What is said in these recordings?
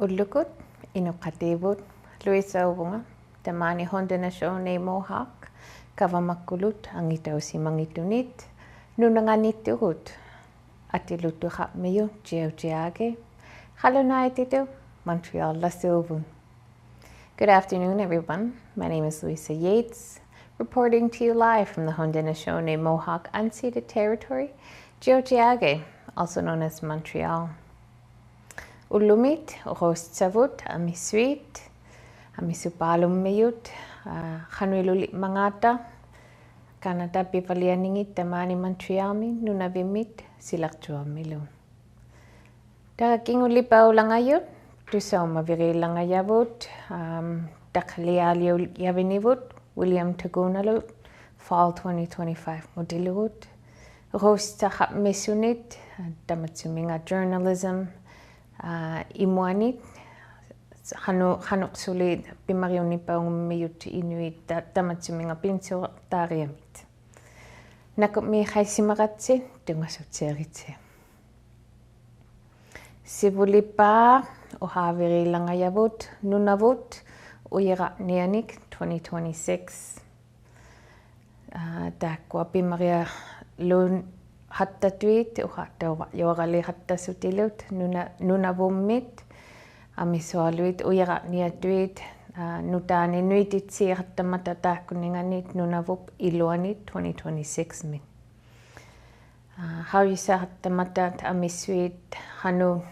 Ullukut inukatibut Louisa Yeates tamani ᓐᓐᓗ kavamakkulut angitausimangitunit nunanganittugut atiluttuqarmiyu ᓴᓅᔮᔮ ᓐᓐᓗ Montreal lasuvun. Good afternoon, everyone. My name is Louisa Yeates, reporting to you live from the Haudenosaunee-Mohawk unceded territory, ᓴᓅᔮᔮ, also known as Montreal. Ullumit, Orossavut, Amisuit, Amisupalummayut, Ḥanuilulit Mangata, Kanatamit Pivalliajut, Tamani Montrealmi, Nunavimit, Țilaqtuarmilu. Tıᓵᓃkingulipaulangaayut, tusaumavirilangayavut, tıᓵᓃkᓮaautijiᔪৎ, William Tagunalut, Fall 2025 Modilugut, Roustaxapmisunit, Tamatsuminga Journalism, Imuanit, Hanuqsulit, Ԥимариунипаунгуммиют Inuit, Tamatsuminga Pinsuartaariamit. Nakupmiiqaissimeqatsi, tungasutiaritsi. Sivulipaa, Uhavirilangayavut, Nunavut, Uyeraqnianik 2026. Taakua ԥимариалун hattatuit uhattauvarjuorali hattasutilut nunavummit amisualuit uyeraqniatuit nutaaninuititsiiqattamata taakkuninganit nunavup iluanit 2026 mit hawisaqattamata amisuit hanu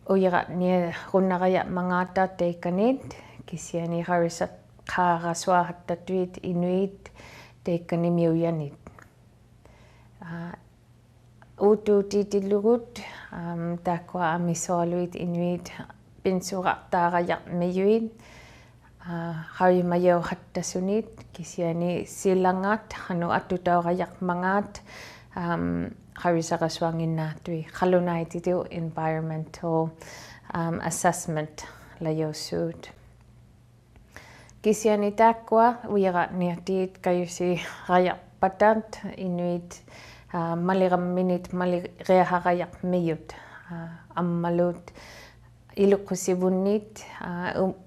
uyeraqnia runnaqaya mangata teikkanit kisiani harisat qaarasuahattatuit inuit teikkanimiuyanit. Utuutitillugut taakua amisualuit inuit pinsuqartaarayarmiyuit hawimayauhattasunit kisiani silangat hanu attutaorayarmangaat hawisaqasuanginnaatui ḥalunaititu environmental assessment layossuut. Kisiani taakua uyeraqniatiit kayusi rayarpatat inuit maliramminit malireahaqayarmiyut ammalut iluqqusivunnit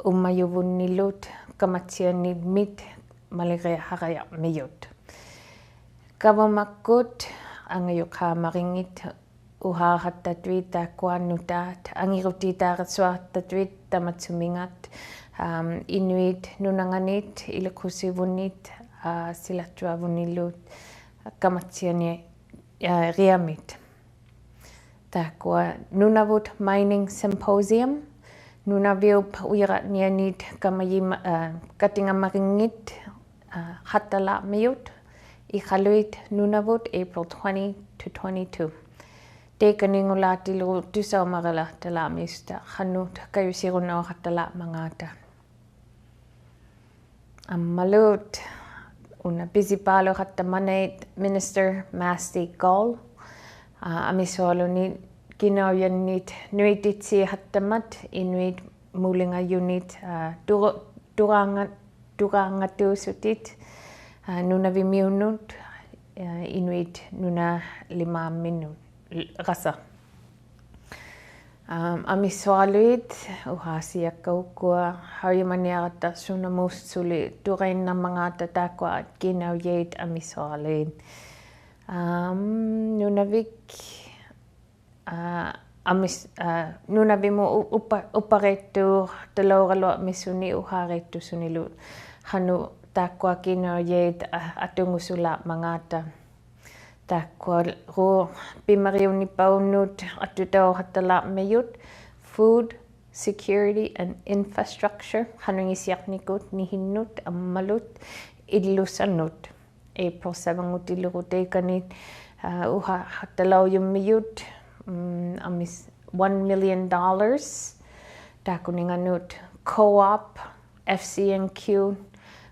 ummayuvunnilut kamatsiannimmit malireahaqayarmiyut kavamakkut angayuqaamaringit uhaaqattatuit taakkuannutaat angirutiitaaratsuartatuit tamatsumingat inuit nunanganit iluqqusivunnit silaqqtuavunnilut kamatsiani riamit. Taakua Nunavut Mining Symposium, Nunaviup uyeraqnianit katingamaringit hattalaqmiyut iqaluit Nunavut April 20 to 22. Teikkaningulaatilu tusaumarelartalaqmiusta qannut kayusirunaoqartalaqmangaata. Ammalut una pisipaaluqattamanait Minister Masti Gall amisualunit kinauyannit nuititsiiqattamat inuit muulingayunit tuqaangatuusutit nunavimiunnut inuit nunalimaamminnut qasa amisualuit uhaasiakkaukkua harimaniaqatta sunamuussuli tuqainnammangaata taakua kinauyait amisualuit nunavik nunavimu uppareittu talooralua missuni uhaareittusunilu hanu taakua kinauyait atungusulaaqmangaata taakua ru ԥимариунипауnnut attutaorhattalaqmiyut food security and infrastructure hanungisiarnikut nihinnut ammalut illusannut April 7 utiluruteikkanit uhaattalaujummiyut amis $1 million taakkuninganut co-op FCNQ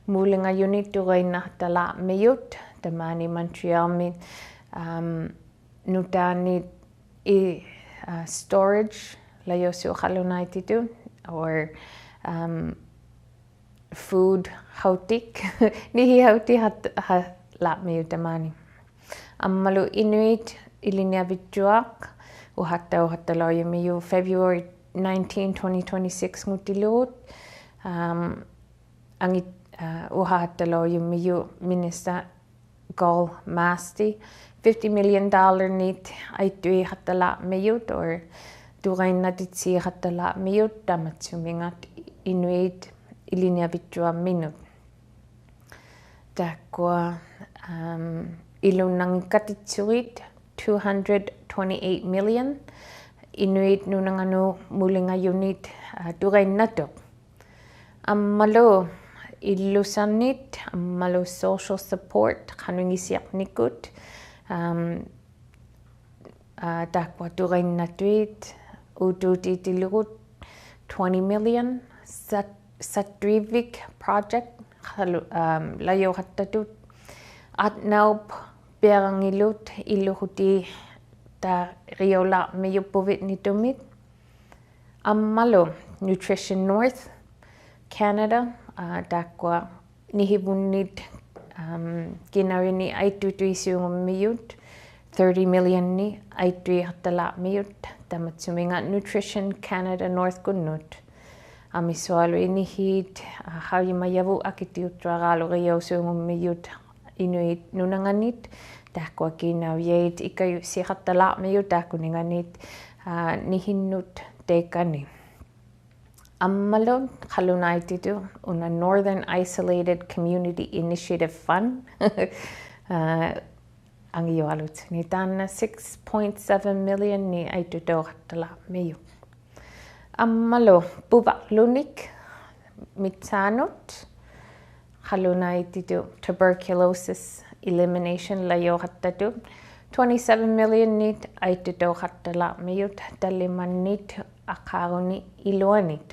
muulingayunit tuqainnartalaqmiyut tamani Montrealmi nutaanit storage layossu ḥalunaititu or food hautik nihi hauti laqmiyut tamani ammalu inuit iliniavittuaq uhattauhattalaujumiyu February 2026 ngutilut angit uhattaloyummiyu minister goal masti $50 million nit aitui hattalaamiyut or 뚜ᓵᓃꒃꓴᐃᓪᓗ таmatsumingat inuit iliniavittuamminut takkua ilunnangikatitsurit 228 million inuit nunanganu mulingayunit 뚜ᓵᓃꒃ ammalu illusannit ammalu social support qanungisiaqnikut takkua 뚜ᓵᓃꒃ ututitilurut 20 million ᓴᓅကိᔮ project layohattatut ᓴᓅප perangilut illuhuti ta riolaamiyupuvitnitumit ammalu nutrition north Canada takkua nihivunnit kinarini aitutuisiungummiyut 30 million ni aitui hattalaamiyut tamatsuminga nutrition Canada north kunnut amissualu inihit hayimayavu akitiuttuaraaluqiausuungummiyut inuit nunanganit takkua kinau Yeates ikayusiqattalaamiyut taakkuninganit nihinnut teikani ammalun qalunaititu una Northern Isolated Community Initiative Fund angiwalut ni tanna 6.7 million ni aitutoqattalaamiyu ammalu ಪಿᕙᓪᓕಅᔪನಿಥ qalunaititu tuberculosis elimination layoqattatu 27 million nit aitutoqattalaamiyut tallimannit aqaaruni iluanit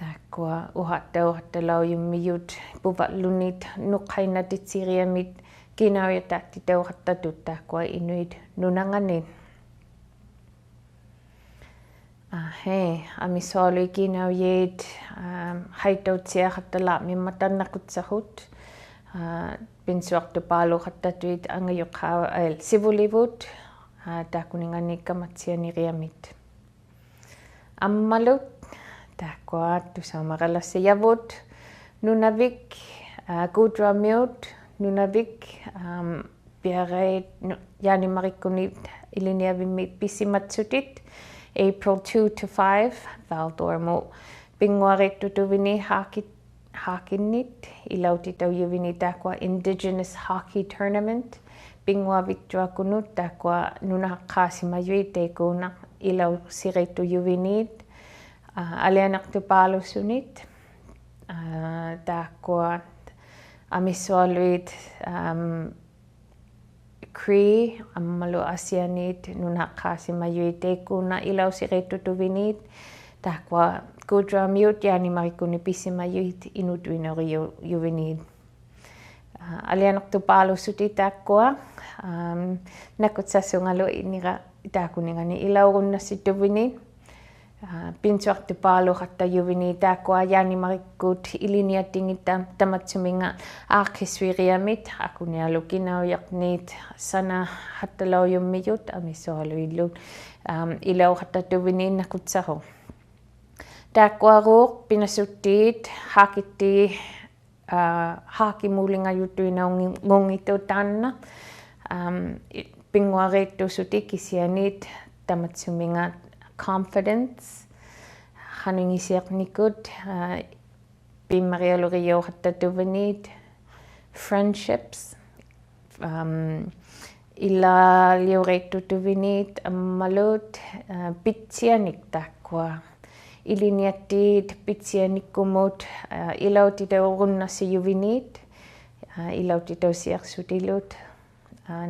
takkua uhattauqattalauyummiyut ಪಿᕙᓪᓕಅᔪನಿథ nuqqainatitsiriamit kinauiatattitauqattatut takkua inuit nunanganin amissualui kinau Yeates haitautsiaqattalaamimmatannaqutserut pinsuartupaaluqattatuit angayuqqaawa sivulivut taakkuningannikkamatsianiriamit ammalut takkua tusaumaralassayavut nunavik kuutruamiut nunavik piareit yaanimarikkunit iliniavimmit pissimatsutit April 2 to 5 Valdormu pinguarettutuvini haakinnit ilautitaujuvini takkua Indigenous Hockey Tournament pinguavittuakunut takkua nunaqqaasimayui teikuunaq ilausirittujuvinit alianaqtupaalussunit takkua amissualuit Cree ammalu asianit nunaqqaasimayui teikuuna ilausirittutuvinit takkua kuutruamiut yaanimarikkunni pissimayuit inutuinorijuvinit alianaqtupaalussuti takkua nakutsasungalu inira taakkuningani ilaurunnassituvinit pinsuartupaaluqattayuvini takkua yaanimarikkut iliniatingita tamatsuminga aaqqissuiriamit akunialu kinaujaqniit sana hattalauyummiyut amissualuillu ilauqattatuvini nakutsaru takkuaruuq pinasuttiit haakitti haakimuulingajuttuinaungungitu taanna pinguareittussuti kisianit tamatsuminga confidence qanungisiaqnikut pimmarialuqiauqattatuvinit friendships ilaliureittutuvinit ammalut pitsianik takkua iliniattiit pitsianikkumut ilautitaurunnassujuvinit ilautitausiaqsutilut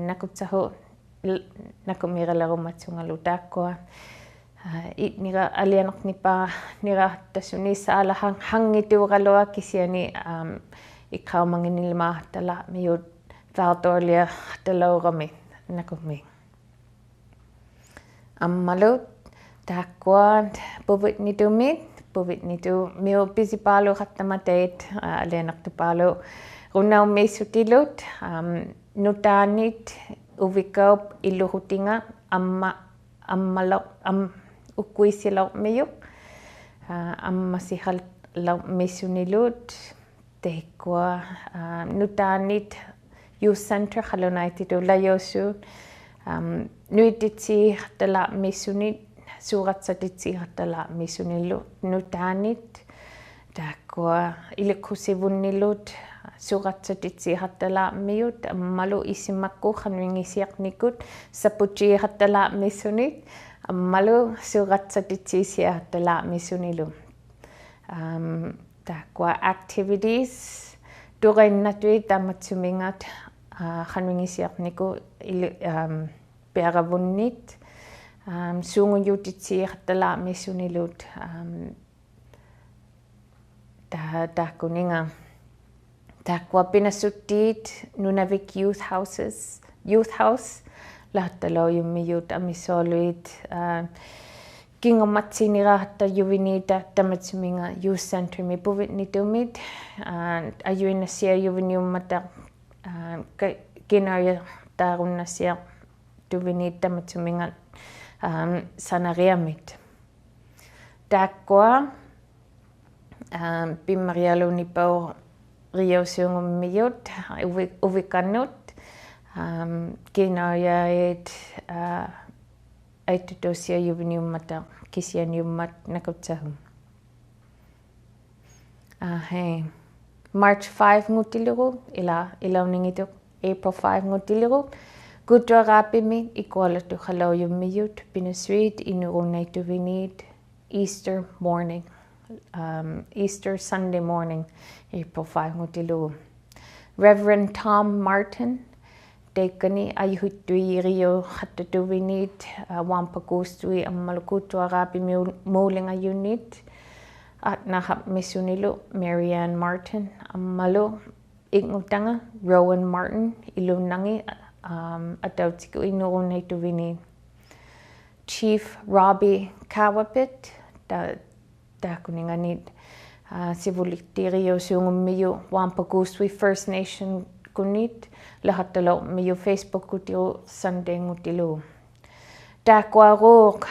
nakutsahu nakumiralarumatsungalu takkua nira alianaqnipa nirattassuni saala hangituuqalua kisiani iqqaumanginilmaartalaamiyut Valdorliartalaurami nakumi ammalut takkua puvitnitu miu pisipaaluqattamatait alianaqtupaalu runnaummiissutilut nutaanit uvikaup illuhutinga ukkuisilaormiyuq ammasihallormisunilut teikua nutaanit youth center qallunaititulayosuut nuititsihartalaarmissunit suuratsatitsihарталаармиссуниллу нутаанит тааккуа иликкусивуннилут суuratsatitsihарталаармиут аммалу исимаккууханвингисиарникут саппутсигихарталаармиссунит аммалу суuratsatitsihарталаармиссунилу тааккуа activities тугиннатуи таматсумингат ханвингисиарнику пиаравуннит сунгуйутитсигихарталаармиссунилут тааккунинга тааккуа пинасуттиит нунавик youth house лаатталоюммиют амиссоолуит кингоматсинираатта ювинита таматсуминга youth center ми пувитнитумит аюиннассиа ювиниуммата киная тааруннассиа тувинит таматсуминга санариамит тааккуа пиммариалуниппау риосунгуммиют увиканнут кинаяит айтутусиа ювиниуммата кисианиуммат накутсагум March 5 ngutiliru ilauningituk April 5 ngutiliru Kutuarapimi ikualatu khalauyummiyut pinasuit inurunaituvinit Easter morning Easter Sunday morning April 5 ngutilu Reverend Tom Martin Dekani ayuhutui rio hatatuvinit wampakustui ammalukutuarapimi mulinga unit at nahap misunilu Marianne Martin ammalu ingutanga Rowan Martin ilunangi atautiku inurunaituvini Chief Robbie Kawapit takuninganit sivuliktirio sungummiyu wampakustui First Nation kunit lahattalo miyu Facebook kutiru Sunday ngutilu Takwarook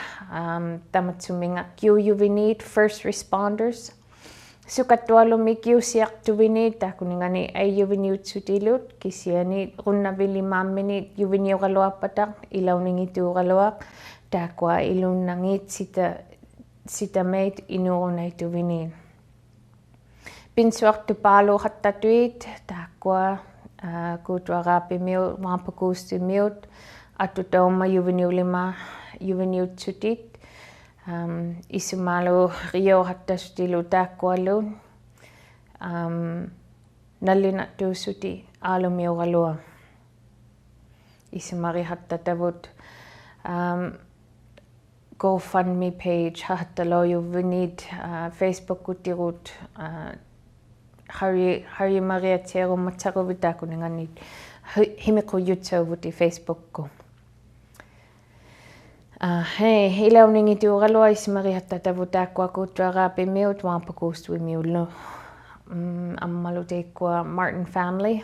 tamatsuminga QUvinit first responders sukatwalo mikiusiak tuvinit takuningani ayuvinut sutilut kisianit runnavili mamminit yuviniuqaluappatak ilauningituuqaluaq takwa ilunnangit sitameit inurunaituvinit pinsuartupalo hattatuit takwa kutuarapimiut wampakuustimiut atutauma yuviniut sutit isumalo rio hattastilo takkualun nallinattu suti aalumioqalua isumari hattatavut GoFundMe page hattaloyuvinit Facebook kutirut Hari Maria Tiago Matsarovitakuninganit himiquyutsavuti Facebook ko ilauningituuqalua ismari hattatavutaakua kutuarapimiut wampakuustuimiullu ammaluteikua Martin family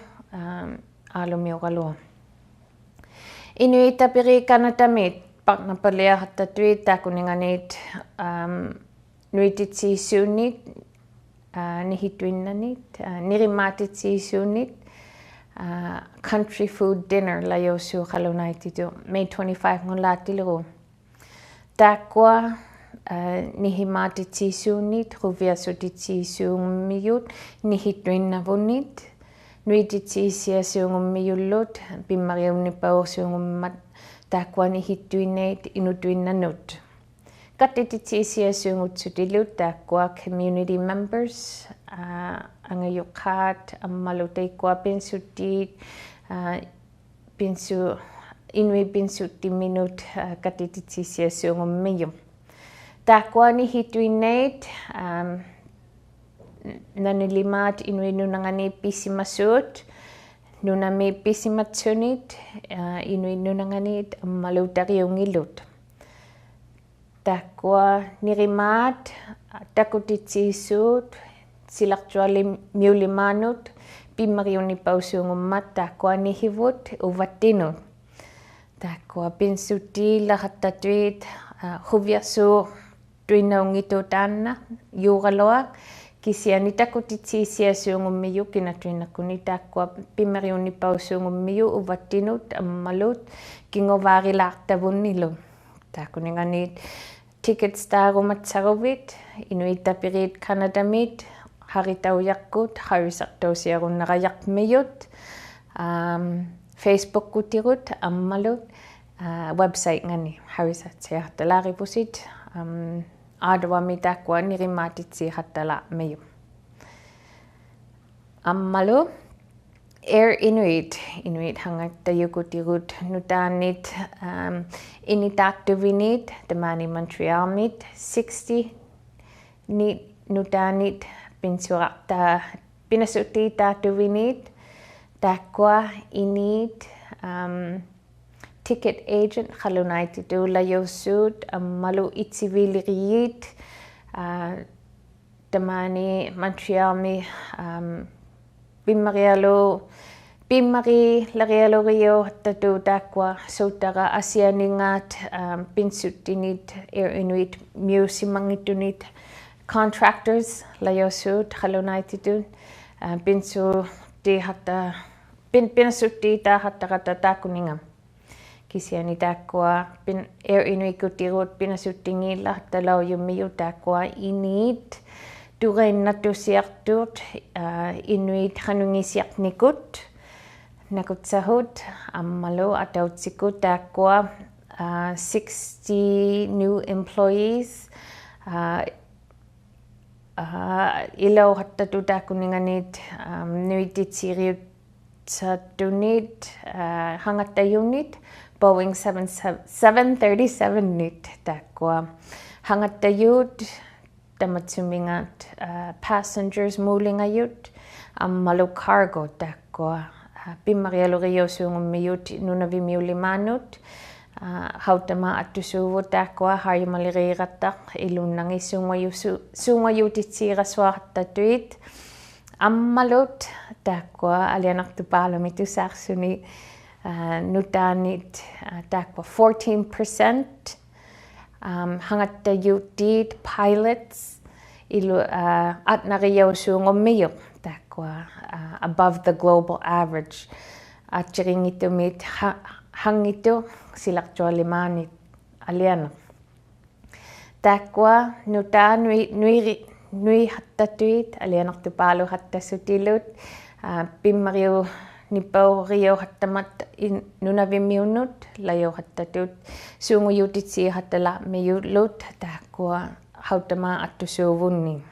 aalumioqalua inuitapiri Kanatamit partnerpalea hattattuit takuninganit nuititsiisuunit nihituinnanit nirimaatitsiisuunit country food dinner layosu qalunaititu May 25 ngulaatiliru takwa nihimaatitsiisuunit ruviasutitsiisuummiyut nihituinnavunit nuititsiisiasuungummiyullut pimmariunnipaursuungummat takwa nihituinnait inutuinnanut Katititsiisiasuungutsutilut takwa community members angayuqaat ammaluteikua pinsuttiit inui pinsuttiminut katititsiisiasuungummiyum takwa nihituinnait nanilimaat inui nunangani pisimasuut nunami pisimatsunit inui nunanganit ammalutariungilut takwa nirimaat takutitsiisuut silaqtuali miulimaanut pimmariunipausuungummat takwa nihivut uvattinut takwa pinsutti lahattatuit huviasu tuinaungito tanna juuraloa kisianitakutitsisiasuungummiyu kinatuinakkunitakkua pimmariunnipausuungummiyu uvattinut ammalut kingovaarilaartavunnilu taakuninganit tickets taarumatsaruvit inuitapirit Kanatamit haritaujakkut harisartausiarunnerajaqmiyut Facebook kutirut ammalut website ngani harisartiartalaaripusit aadawamitakkua nirimaatitsiiqattalaarmiyu ammalu Air Inuit hangattajukutirut nutaanit initaaktuvinit tamani Montrealmit 60 nit nutaanit pinasutiitaatuvinit takkua init ticket agent khalunaitituulayussut ammalu itsiviliriit tamani Montrealmi ಪಿᕙᓪᓕಅᔪ hattatuutakkua suuttara asianingaat pinsuttinit Air Inuit musimangittunit contractors layussuut khalunaititun pinasuttiitaahattaqata taakkuninga kisianitakkua Air Inuit kutirut pinasuttingiilla hattalaujummiyu takkua init 뚜ᓵᓃꒃᓴᐃᓪᓗ Inuit hanungisiaqnikut nakutsahut ammalu atautsikut takkua 60 new employees ilau hattatutaakkuninganit nuititsiriutsattunit hangattayunit Boeing 737 nit takkua hangattayut tamatsumingat passengers muulingajut ammalu cargo takkua pimmarialuqiosuungummiyut nunavimiulimaanut hautama attusuvut takkua harjumaliriiqattaq ilunnangi suungajutitsiiqasuartatuit ammalut takkua alianartupaalami tusaarsuni nutaanit takkua 14% hangattayutiit pilots ilu atnariausuungummiyu takkua above the global average atjiringitumit hangitu silaqtualimaanit aliana takkua nutaa nui hattatuit alianartupaalu hattasutilut pimmariu nipaurio hattamat nunavimmiunnut layo hattatut suungujutitsiiqattalaarmiyullut takkua hautama attusuuvunni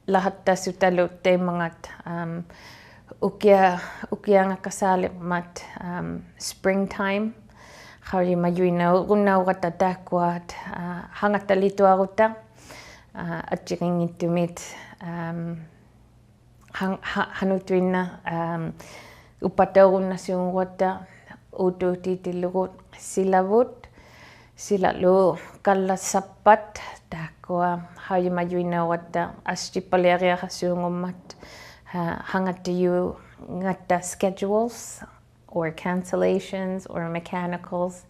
lahattasutalut teimangat ukiangaqasaaliqmat springtime qarimayuinaurunnauqata takkuat hangattalituarutta atjiringittumit hanutuinna upataurunnasunguatta utuutiitillugut silavut silalu kallassappat takkua hajumayuinauatta astipaliariaqasuungummat hangattayu ngatta schedules or cancellations or mechanicals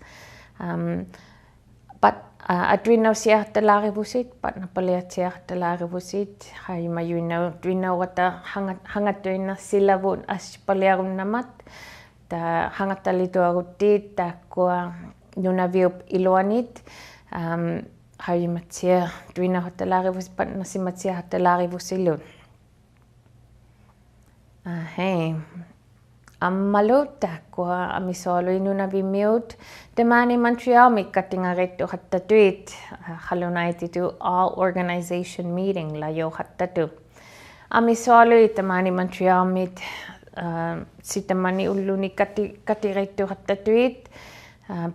but atuinnausiartalaarivusit patnapaliatsiartalaarivusit hajumayuinauatta hangattuinna silavut astipaliarunnamat ta hangattalituaruttiit takkua nunaviup iluanit hajumatsia tuinnauhattalaarivusit patnasimatsiartalaarivusillut ammalu takkua amisoalui nunavimmiut tamani Montrealmi kattingarittu hattatuit halunaititu all organization meeting layo hattatu amisoalui tamani Montrealmit sitamani ulluni kattirittu hattatuit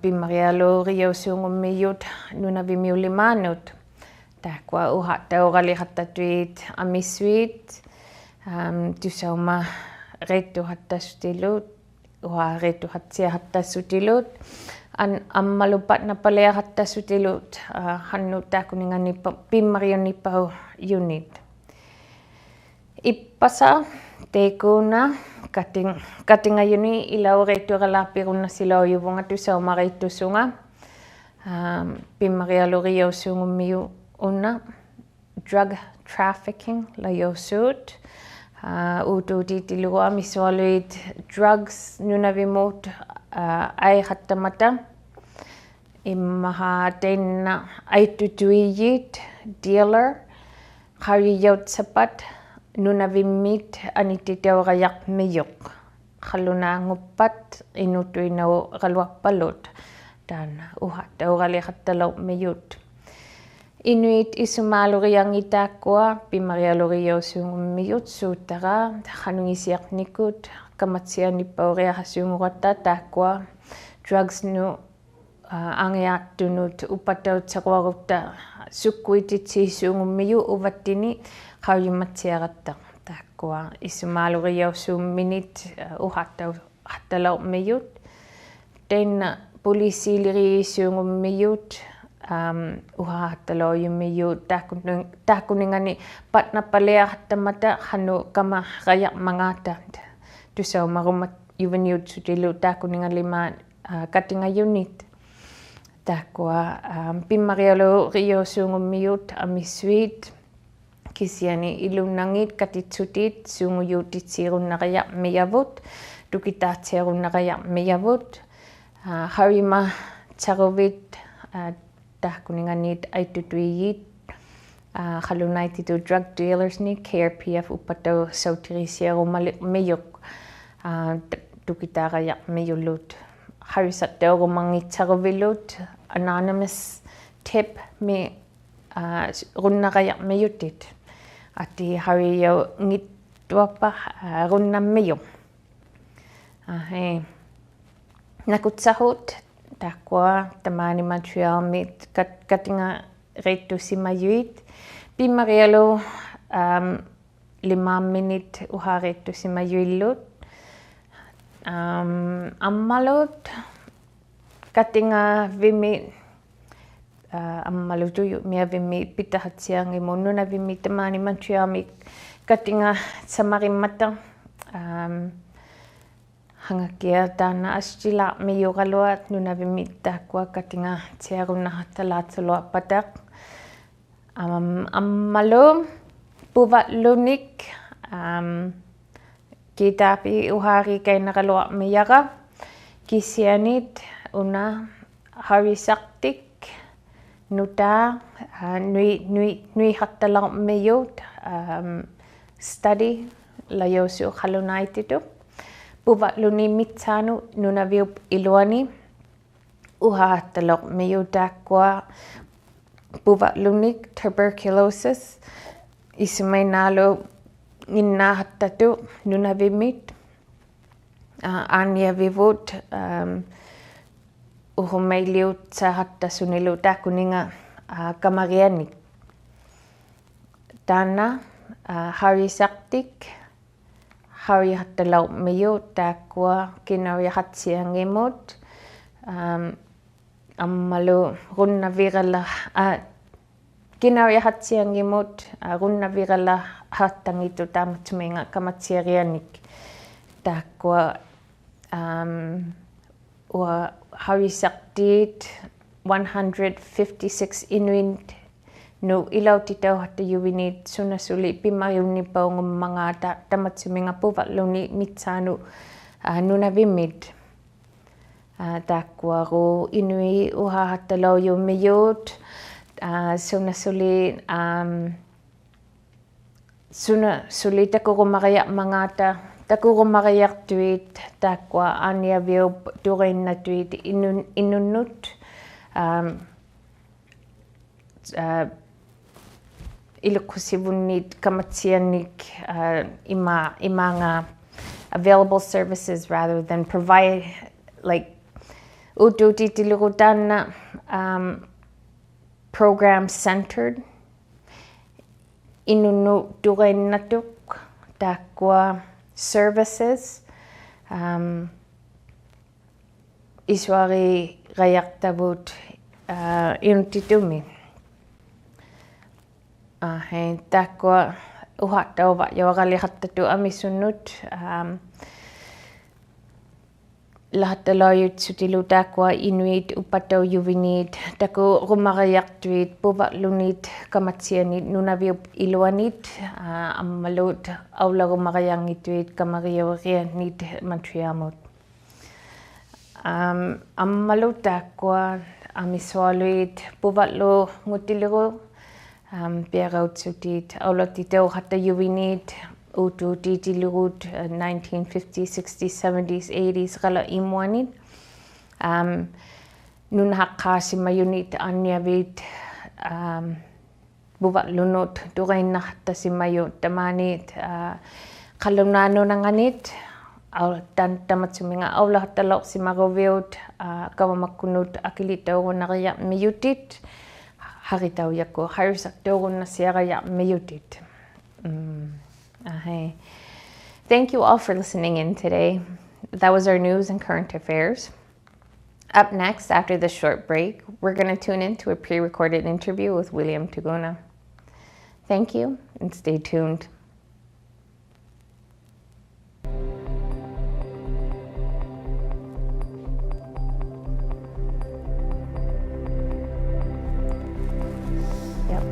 pimmarialuqiosuungummiyut nunavimmiulimaanut takkua uhattaurali hattatuit amissuit tusaumarittuhattassutilut uharittuhatsiahattassutilut ammalupat napaleahattassutilut hannuttaakkuningani pimmariunnippau unit ippasa teikuna katingayuni ilaureittuaqalaappiqunnassilauivunga tusaumarittussunga ಪಿᕙᓪᓕಅᔪನಿಮಿu unna drug trafficking layosut utuutitilugua misualuit drugs nunavimut aiqattamata immaha teinna aitutuiyit dealer qariyautsapat nunavimmit anittitauqayaqmiyuq qallunaanguppat inutuinau qaluarpalut taana uhattauqaliqattalaumiyut Inuit isumaluriangitaaqua ಪಿᕙᓪᓕಅᔪನಿಮಿut suuttara qanungisiarnikut kamatsianippauriaqassuunguqatta taaqqua drugs nu angiaattunut upatautsequarutta sukkuititsissuungummiu uvattini qauyumatsiaqatta taaqqua isumaluriausuumminit uhattalaumiyut teinna poliisiiliriissuungummiut uhattaloyummiut taakkuningani patnappaliaqattamata qanu kamaqayaqmangaataat tusaumarummat yuvaniut sutilu taakkuningalima katingayunit taaqqua ಪಿᕙᓪᓕಅᔪನಿಮಿut amissuit kisiani ilunnangit katitsutit suunguyutitsiirunnaqayaqmiyavut tukitaatsiarunnaqayaqmiyavut harima taruvit tahkuninganit aitutuiyit qallunaititu drug dealers ni KRPF uppatau sautirisiarumaliqmiyuq tukitaaqayaqmiyullut harisattaurumanngitsaruvilut anonymous tip mi runnaqayaqmiyutit ati hariyau ngittuappa runnammiyu nakutsahut taaqqua tamaanimatriarmit katinga reittussimayuit ಪಿᕙᓪᓕ 5 minit uhareittussimayuillut ammalut katinga vimi ammalutuyu miavimi pitahatsiangimu nunavimi tamaanimatriarmit katinga samarimmatta hangakia taana astilaaqmiyuqaluat nunavimit taaqqua katinga tiarunnaqattalaatsaluarpataq ammalu ಪಿᕙᓪᓕник kitaapi uhaarikainaqaluarmiyaqa kisianit una harisaqtik nutaa nuiqattalarmiyut study layosu qallunaititu ಪಿᕙᓪᓕmitsaanu nunaviup iluani uhaattalormiyut taaqqua ಪಿᕙᓪᓕnik tuberculosis isumainaalu nginnaaqattatu nunavimit aaniavivut uhumailiut saaqattasunilu taakkuninga kamarianik taana harisaqtik hariqattalaumiyut taaqqua kinariaqatsiangimut ammalu runnavirala kinariaqatsiangimut runnavirala haattangitu taamatuminga kamatsiarianik taaqqua harisaqtiit 156 inuit nu ilautitauhattayuvinit sunasuli ಪಿᕙᓪ್ನಿಪಾungummangaata tamatsuminga ಪಿᕙᓪᓕmitsaanu nunavimit taakkuaru inui uhaattalaujummiyut sunasuli takurumariaqmangaata takurumariartuit taaqqua aaniaviup turinnatuit innunnut iluqqusivunnit kamatsiannik imaanga available services rather than provide like utuutitilugutaanna program centered innunnu turinnatuk taaqqua services isuari rayaqtavut inuttitumi taaqqua uhattauva jawaqaliqartatu amissunnut lahatalaajut sutiluutaaqua inuit upataujuviniit taku rumariartuit pivalluunit kamatsianit nunaviup iluanit ammalut aulagumariangituit kamariaveriannit matriamut ammalutaaqua amissualuit pivallu ngutiliru piarautsutit aulatitau hattayuvinit utuutitilurut 1950s, 60s, 70s, 80s qala imuanit nunhaqqaasimayunit anniavit pivallunut tuqainnartasimayut tamaanit qallunaanunanganit tamatsuminga aulahattalorsimaruviut kavamakkunut akilitaugunariarmiyutit haritaujakku harisartaugunnassiarayarmiyutit. Thank you all for listening in today. That was our news and current affairs. Up next, after this short break, we're going to tune into a pre-recorded interview with William Tuguna. Thank you and stay tuned. Yep.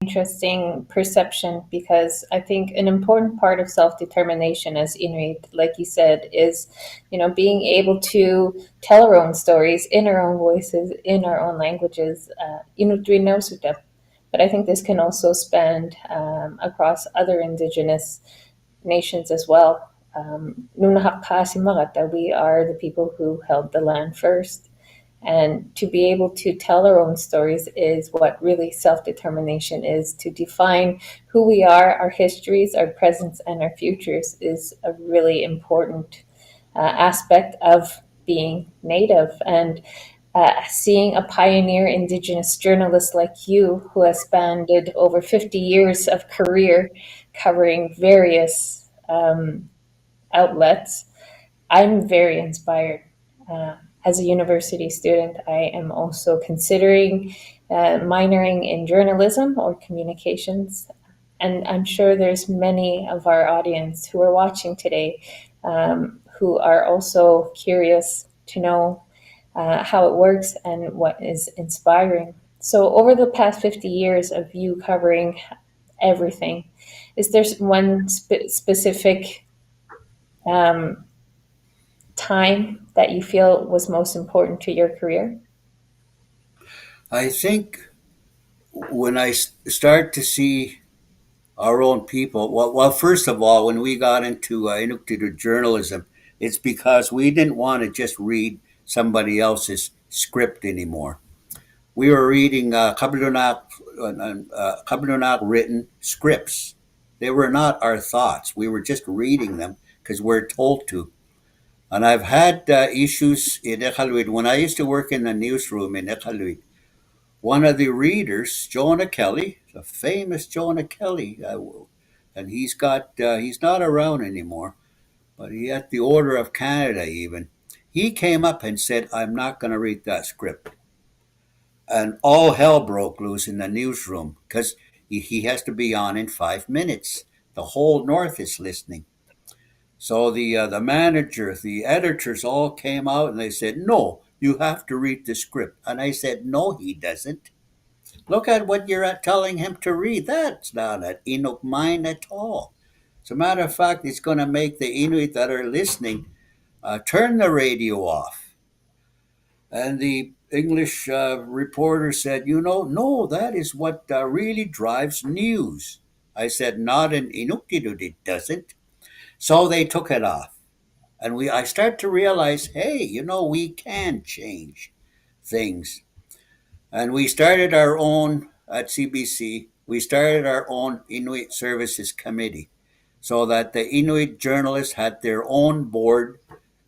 Interesting perception, because I think an important part of self-determination as Inuit, like you said, is, being able to tell our own stories in our own voices, in our own languages, but I think this can also span across other indigenous nations as well. We are the people who held the land first. And to be able to tell our own stories is what really self-determination is. To define who we are, our histories, our presents, and our futures is a really important aspect of being Native. And seeing a pioneer Indigenous journalist like you, who has spanned over 50 years of career covering various outlets, I'm very inspired. As a university student, I am also considering minoring in journalism or communications. And I'm sure there's many of our audience who are watching today who are also curious to know how it works and what is inspiring. So over the past 50 years of you covering everything, is there one specific time that you feel was most important to your career? I think when I start to see our own people, well, first of all, when we got into journalism, it's because we didn't want to just read somebody else's script anymore. We were reading Kablunak written scripts. They were not our thoughts. We were just reading them because we're told to. And I've had issues in Iqaluit. When I used to work in the newsroom in Iqaluit, one of the readers, Jonah Kelly, the famous Jonah Kelly, and he's not around anymore, but he had the Order of Canada even. He came up and said, "I'm not going to read that script." And all hell broke loose in the newsroom because he has to be on in 5 minutes. The whole North is listening. So the manager, the editors all came out and they said, "No, you have to read the script." And I said, "No, he doesn't. Look at what you're telling him to read. That's not an Inuk mind at all. As a matter of fact, it's going to make the Inuit that are listening turn the radio off. And the English reporter said, no, that is what really drives news. I said, not in Inuktitut, it doesn't. So they took it off. And I start to realize, hey, we can change things. And we started our own, at CBC, we started our own Inuit Services Committee so that the Inuit journalists had their own board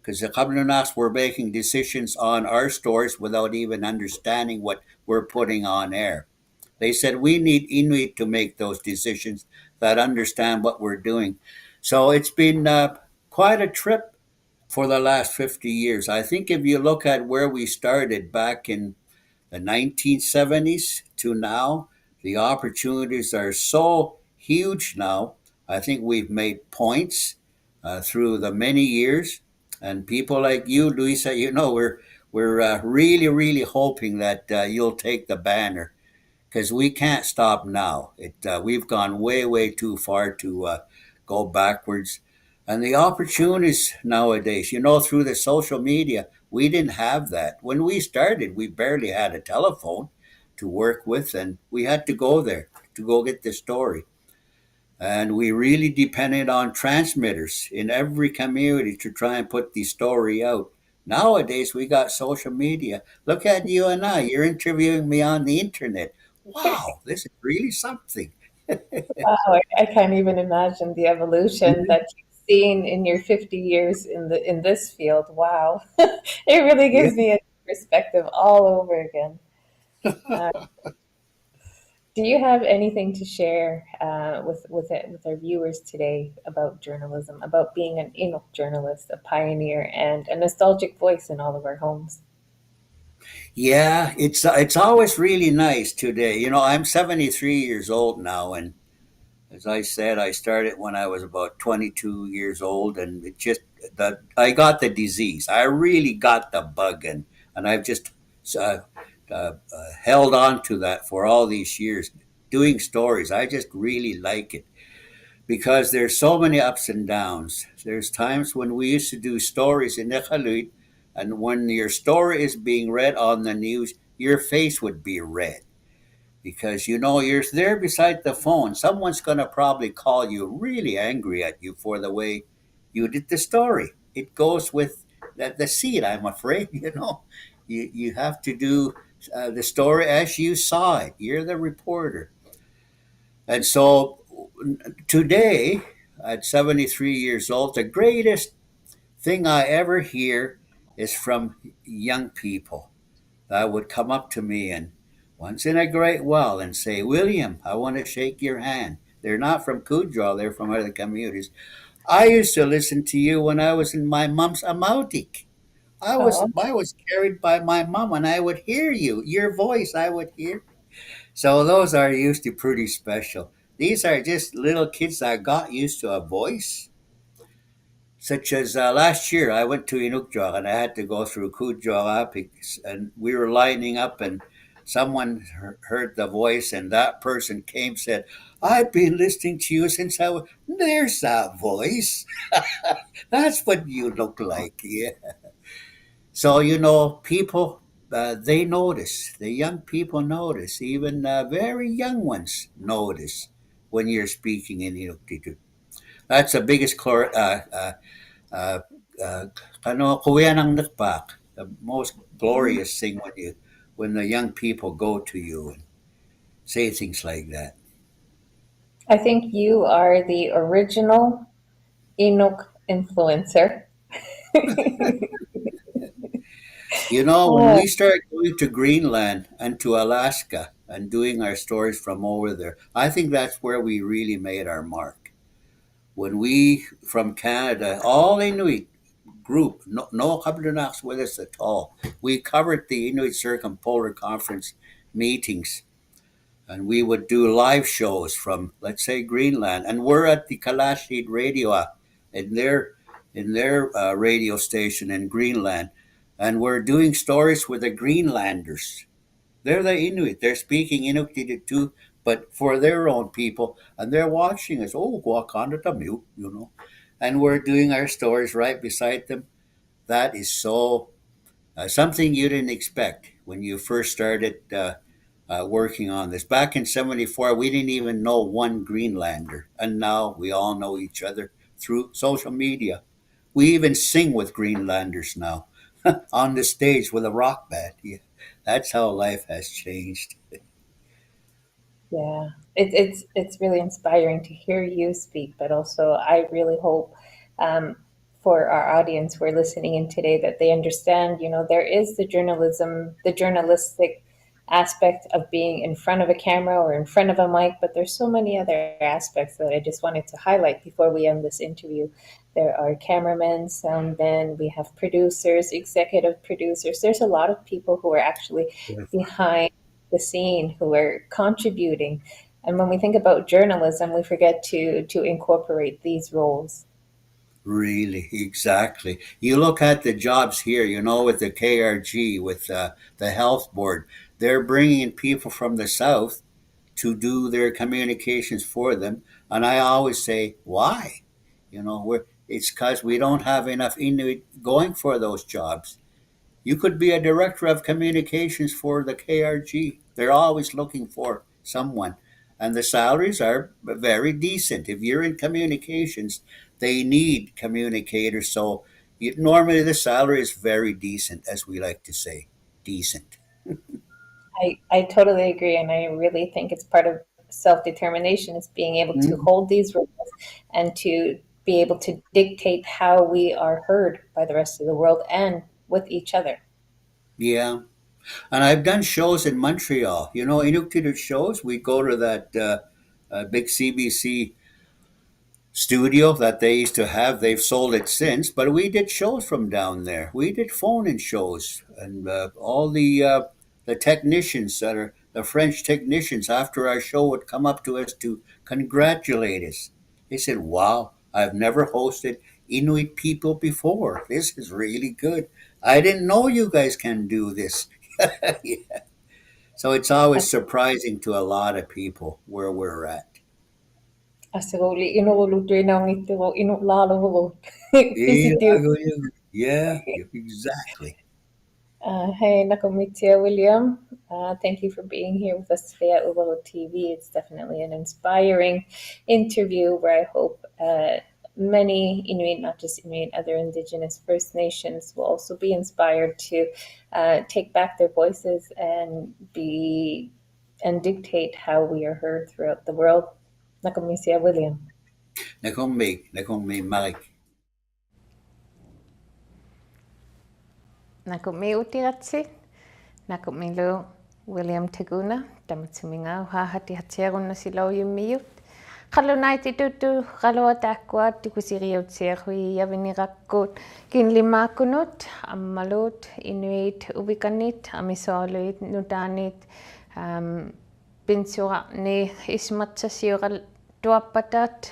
because the Kablunas were making decisions on our stories without even understanding what we're putting on air. They said we need Inuit to make those decisions that understand what we're doing. So it's been quite a trip for the last 50 years. I think if you look at where we started back in the 1970s to now, the opportunities are so huge now. I think we've made points through the many years, and people like you, Louisa, we're really, really hoping that you'll take the banner because we can't stop now. We've gone way, way too far to go backwards. And the opportunities nowadays, through the social media, we didn't have that. When we started, we barely had a telephone to work with, and we had to go there to go get the story. And we really depended on transmitters in every community to try and put the story out. Nowadays, we got social media. Look at you and I. You're interviewing me on the internet. Wow, this is really something. Wow, I can't even imagine the evolution that you've seen in your 50 years in this field. Wow. It really Yeah. gives me a perspective all over again. Uh, do you have anything to share with our viewers today about journalism, about being an Inuk journalist, a pioneer, and a nostalgic voice in all of our homes? Yeah, it's always really nice today. I'm 73 years old now, and as I said, I started when I was about 22 years old, and I got the disease. I really got the bug, and I've just uh, held on to that for all these years. Doing stories, I just really like it because there's so many ups and downs. There's times when we used to do stories in Iqaluit, and when your story is being read on the news, your face would be red because you're there beside the phone. Someone's going to probably call you really angry at you for the way you did the story. It goes with the seed, I'm afraid. You have to do the story as you saw it. You're the reporter. And so today, at 73 years old, the greatest thing I ever hear is from young people that would come up to me and once in a great while and say, William, I want to shake your hand. They're not from Kudjaw, they're from other communities. I used to listen to you when I was in my mom's Amautik. Oh, I was carried by my mom and I would hear you, your voice I would hear. So those are used to pretty special. These are just little kids that got used to a voice. Such as last year, I went to Inukjuak and I had to go through Kudjuak, and we were lining up, and someone heard the voice, and that person came said, "I've been listening to you since I was." There's that voice. That's what you look like. Yeah. So people they notice. The young people notice. Even very young ones notice when you're speaking in Inuktitut. That's the biggest uh, uh, kuya ng nakpak, the most glorious thing when the young people go to you and say things like that. I think you are the original Inuk influencer. When Uh, we started going to Greenland and to Alaska and doing our stories from over there, I think that's where we really made our mark. When we from Canada, all Inuit group, no Kablunax with us at all. We covered the Inuit Circumpolar Conference meetings, and we would do live shows from, let's say, Greenland. And we're at the Kalashit Radio in their radio station in Greenland, and we're doing stories with the Greenlanders. They're the Inuit. They're speaking Inuktitut too, but for their own people, and they're watching us. Oh, Kanatamit, And we're doing our stories right beside them. That is so something you didn't expect when you first started working on this. Back in '74, we didn't even know one Greenlander, and now we all know each other through social media. We even sing with Greenlanders now on the stage with a rock band. Yeah, that's how life has changed. Yeah, it's really inspiring to hear you speak, but also I really hope um, for our audience who are listening in today that they understand, there is the journalistic aspect of being in front of a camera or in front of a mic, but there's so many other aspects that I just wanted to highlight before we end this interview. There are cameramen, soundmen, we have producers, executive producers. There's a lot of people who are actually behind the scene who are contributing. And when we think about journalism, we forget to incorporate these roles. Really, exactly. You look at the jobs here, with the KRG, with the health board, they're bringing in people from the south to do their communications for them. And I always say, why? It's because we don't have enough Inuit going for those jobs. You could be a director of communications for the KRG. They're always looking for someone. And the salaries are very decent. If you're in communications, they need communicators. So normally the salary is very decent, as we like to say. Decent. I totally agree, and I really think it's part of self-determination is being able to Mm, hold these roles and to be able to dictate how we are heard by the rest of the world and with each other. yeah. And I've done shows in Montreal. Inuktitut shows. We go to that big CBC studio that they used to have. They've sold it since, but we did shows from down there. We did phone-in shows, and all the technicians that are the French technicians after our show would come up to us to congratulate us. They said, "Wow, I've never hosted Inuit people before. This is really good. I didn't know you guys can do this." Yeah. So it's always surprising to a lot of people where we're at. Absolutely. Yeah, yeah, exactly. Hey, Nakomitia William. Thank you for being here with us today at Uvalo TV. It's definitely an inspiring interview where I hope many Inuit, not just Inuit, other Indigenous First Nations will also be inspired to take back their voices and dictate how we are heard throughout the world. Nakomitia William. Nakong may Mike. Naku'mi utiratsi, naku'milu William Tiguna, tamatsuminga uhahatihatsiarunna silauyummiyut. Qallunaititutu qaluatakkua tikusiriutsiarhui yavinirakkut kinlimaakunut ammalut inuit uvikanit amisoaluit nutaanit pinsuraqni ismatsasiuqal tuappatat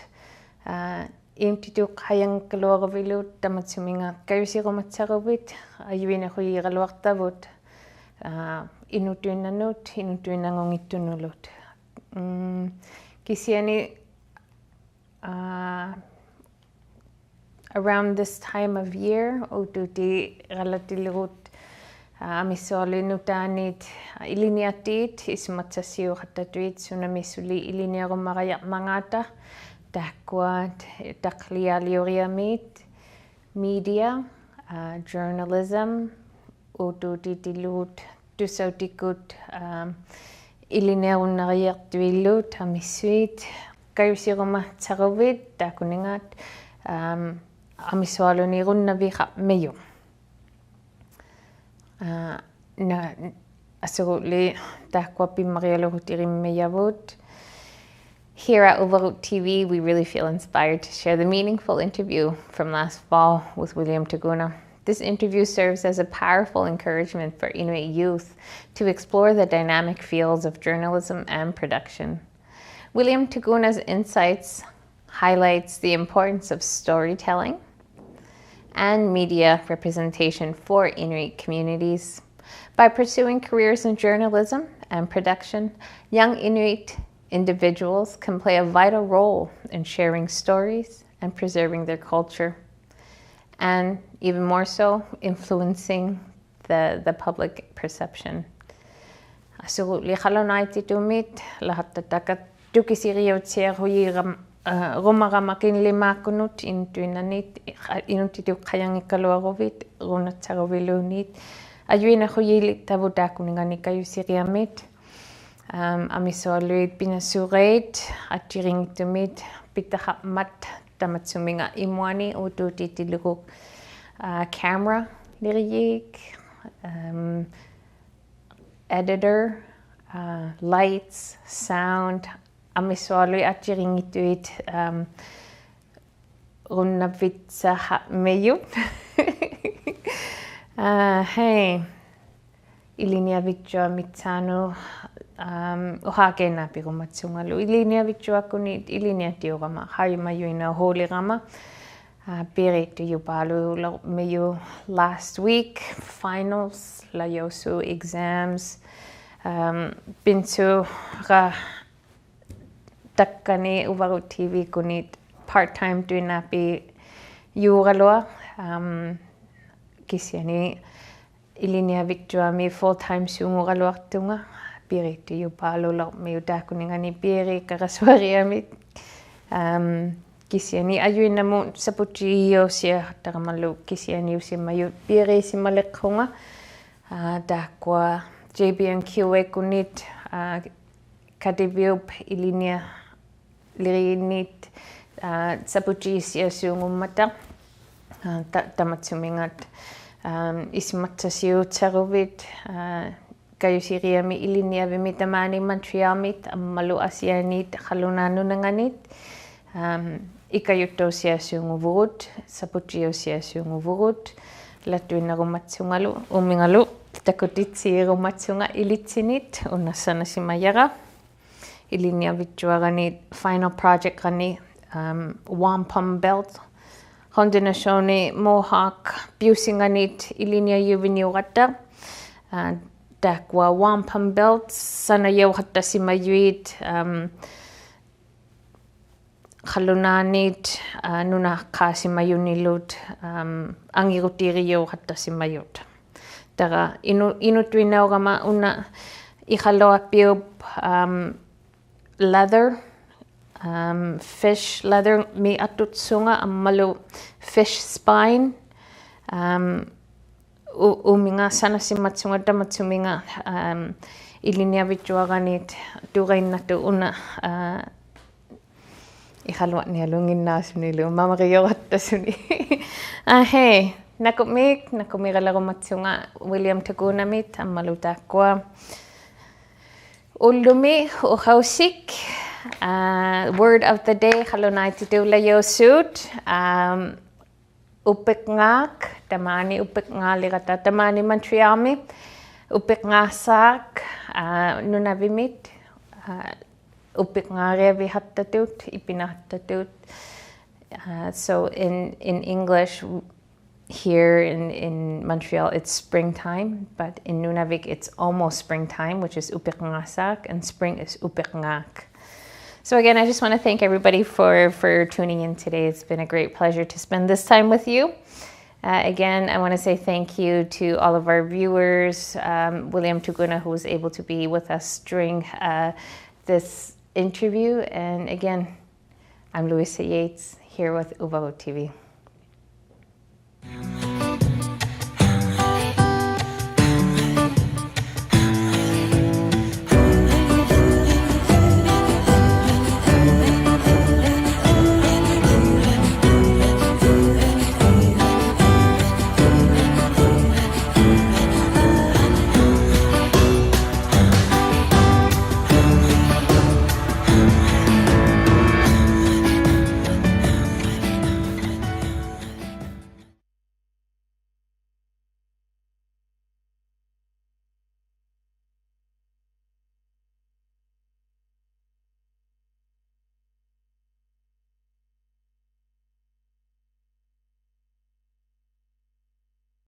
имтитук хаянкалуаравилут таматсуминга каюсируmatсарувит аюинахуигаluartavut инутуиннанут кисиани around this time of year ututi relatilirut амиссуарлинутаанит илиниаттиит исматсассиуқаттатуит сунамиссули илиниаруммариармангаата таккуат тақлиалиуриамит media journalism утутитилуут тусаутиккут илиниаруннариартуиллуут амиссуит каюсирума такунингаат амиссуалунируннавиқа na absolutely Here at Uvalo TV, we really feel inspired to share the meaningful interview from last fall with William Tiguna. This interview serves as a powerful encouragement for Inuit youth to explore the dynamic fields of journalism and production. William Tiguna's insights highlights the importance of storytelling and media representation for Inuit communities. By pursuing careers in journalism and production, young Inuit individuals can play a vital role in sharing stories and preserving their culture. and even more so, influencing the public perception. Asuutli qalunaitit lahattatakat tusiriotsiaruyiram rumagamakin limakunut intuinanit inutituqayangikkaluaruvit runatsaruvilunit ayuinahuyilit tavutakuninganikayusiriamit amisoaluit pinasurait atjiringitumit pitahapmat tamatsuminga imuani ututitiluku camera liriyik editor, lights, sound, amisoalui atjiringituit ᓴᖅကိᔮકા우티지ᔬᓅ. Hey, ilinia victua mitsanu uhakena pirumatsungalu ilinia victua kunit ilinia tiorama hayumayuina holirama Piritu yupalu meyu last week finals la yosu exams bintu ra takkani uvaru TV kunit part-time tuinapi yuraloa kisiani ilinia victua mi full-time sunguraloartunga Piritu yupalu lo meyu takuningani piri karaswariamit kisiani ayuinamu sapuchiyosia taramalu kisiani usimayut piri simalekhunga dakwa JBNQ kunit kativiup ilinia lirinit sapuchisia sungumata tamatsumingat ismatsasiutsaruvit kayusiriami ilinia vimitamani Montrealmit ammalu asianit qalunanunanganit ikayutosia sunguvurut sapuchiosia sunguvurut latuinarumatsungalu umingalu takutitsiirumatsunga ilitsinit unnassanasimayara ilinia victuaranit final project rani wampum belt Hondenashoni Mohawk Businganit ilinia yuviniurata dakwa wampum belt sanayauhatta simayuit qalunanit nuna qasimayunilut angirutiriyo hattasimayut tara inutuinaurama una iqaloapiup leather fish leather mi atutsunga ammalu fish spine uminga sanasimatsunga tamatsuminga ilinia victuaranit turinnatu una iqaluat nialungin nasunilu mamariyorattasuni hey nakumiralarumatsunga William Tagunamit ammalutakwa ullumi uhausik word of the day qalunaitit upikngak tamani upikngalirata tamani Montrealmi upikngasak nunavimit upikngarevi hattatut ipinattatut. So in English here in Montreal it's springtime, but in Nunavik it's almost springtime, which is upikngasak, and spring is upikngak. So again, I just want to thank everybody for tuning in today. It's been a great pleasure to spend this time with you. Again, I want to say thank you to all of our viewers, William Tuguna, who was able to be with us during this interview. And again, I'm Louisa Yeates here with Uvalo TV.